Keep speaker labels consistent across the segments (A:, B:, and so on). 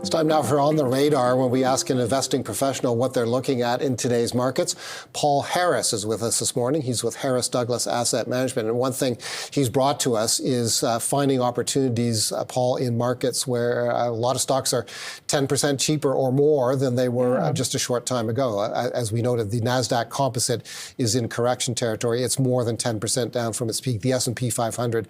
A: It's time now for On the Radar, when we ask an investing professional what they're looking at in today's markets. Paul Harris is with us this morning. He's with Harris Douglas Asset Management. And one thing he's brought to us is finding opportunities, Paul, in markets where a lot of stocks are 10% cheaper or more than they were just a short time ago. As we noted, the NASDAQ composite is in correction territory. It's more than 10% down from its peak. The S&P 500,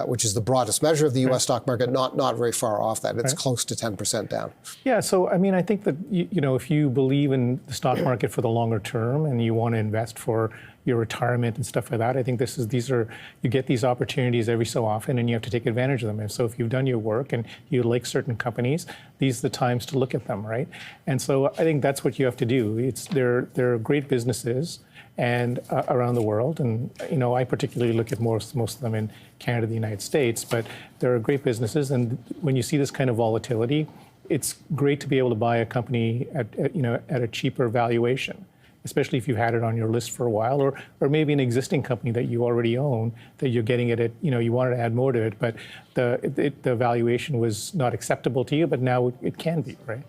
A: which is the broadest measure of the U.S. stock market, not very far off that. It's close to 10% down.
B: Yeah, so I mean, I think that, you know, if you believe in the stock market for the longer term and you want to invest for your retirement and stuff like that, I think you get these opportunities every so often and you have to take advantage of them. And so if you've done your work and you like certain companies, these are the times to look at them, right? And so I think that's what you have to do. They're great businesses and around the world. And, you know, I particularly look at most of them in Canada, the United States, but they're great businesses. And when you see this kind of volatility, it's great to be able to buy a company at a cheaper valuation, especially if you've had it on your list for a while, or maybe an existing company that you already own that you're getting it at, you know, you wanted to add more to it, but the valuation was not acceptable to you, but now it can be, right?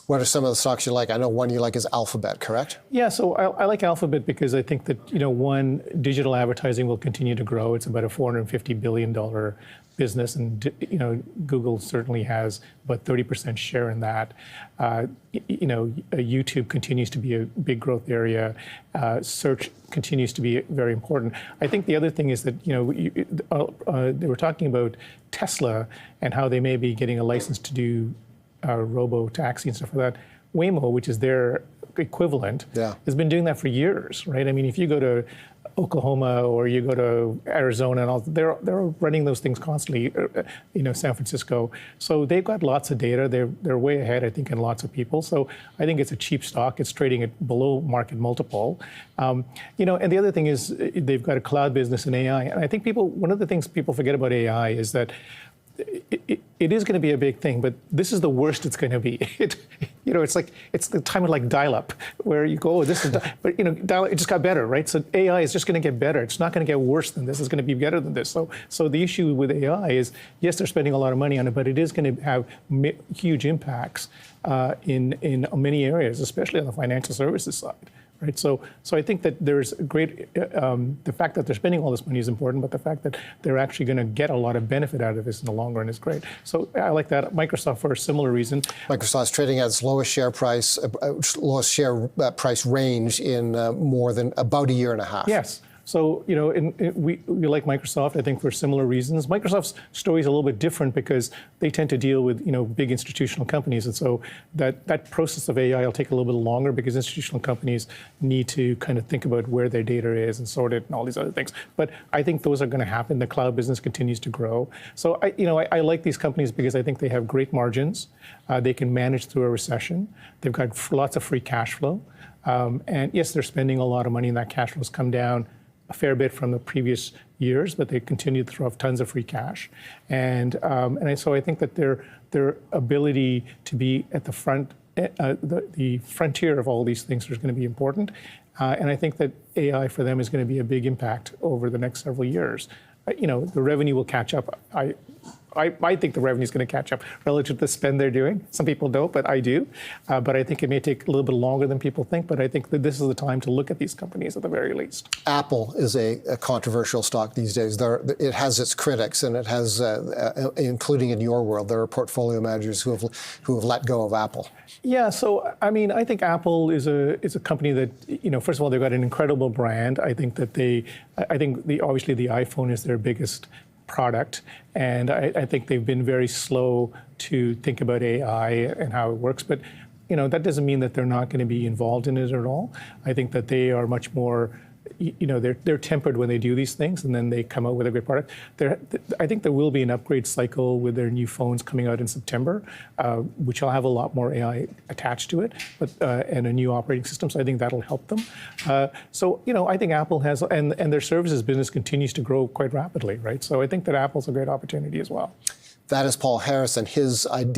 A: What are some of the stocks you like? I know one you like is Alphabet, correct?
B: Yeah, so I like Alphabet because I think that, you know, one, digital advertising will continue to grow. It's about a $450 billion business, and, you know, Google certainly has about 30% share in that. You know, YouTube continues to be a big growth area. Search continues to be very important. I think the other thing is that, you know, they were talking about Tesla and how they may be getting a license to do robo-taxi and stuff like that. Waymo, which is their equivalent, has been doing that for years, right? I mean, if you go to Oklahoma or you go to Arizona and all, they're running those things constantly, you know, San Francisco. So they've got lots of data. They're way ahead, I think, in lots of people. So I think it's a cheap stock. It's trading at below market multiple. You know, and the other thing is they've got a cloud business in AI. And I think one of the things people forget about AI is that it is going to be a big thing, but this is the worst it's going to be. You know, it's the time of like dial-up, where you go, oh, this is, but you know, it just got better, right? So AI is just going to get better. It's not going to get worse than this. It's going to be better than this. So the issue with AI is, yes, they're spending a lot of money on it, but it is going to have huge impacts in many areas, especially on the financial services side. Right, so I think that there's great, the fact that they're spending all this money is important, but the fact that they're actually going to get a lot of benefit out of this in the long run is great. So I like that. Microsoft, for a similar reason.
A: Microsoft's trading at its lowest share price range in more than about a year and a half.
B: Yes. So, you know, we like Microsoft, I think, for similar reasons. Microsoft's story is a little bit different because they tend to deal with, you know, big institutional companies. And so that process of AI will take a little bit longer because institutional companies need to kind of think about where their data is and sort it and all these other things. But I think those are going to happen. The cloud business continues to grow. So, I like these companies because I think they have great margins. They can manage through a recession. They've got lots of free cash flow. And yes, they're spending a lot of money, and that cash flow's come down a fair bit from the previous years, but they continue to throw off tons of free cash. And so I think that their ability to be at the front, the frontier of all these things is going to be important. And I think that AI for them is going to be a big impact over the next several years. You know, the revenue will catch up. I think the revenue is going to catch up relative to the spend they're doing. Some people don't, but I do. But I think it may take a little bit longer than people think. But I think that this is the time to look at these companies at the very least.
A: Apple is a controversial stock these days. It has its critics, and it has, including in your world, there are portfolio managers who have let go of Apple.
B: Yeah, so I mean, I think Apple is a company that, you know, first of all, they've got an incredible brand. I think that obviously the iPhone is their biggest product, and I think they've been very slow to think about AI and how it works. But, you know, that doesn't mean that they're not going to be involved in it at all. I think that they are much more, you know, they're tempered when they do these things, and then they come out with a great product. I think there will be an upgrade cycle with their new phones coming out in September, which will have a lot more AI attached to it, and a new operating system. So I think that'll help them. So, you know, I think Apple has, and their services business continues to grow quite rapidly, right? So I think that Apple's a great opportunity as well.
A: That is Paul Harris and his idea.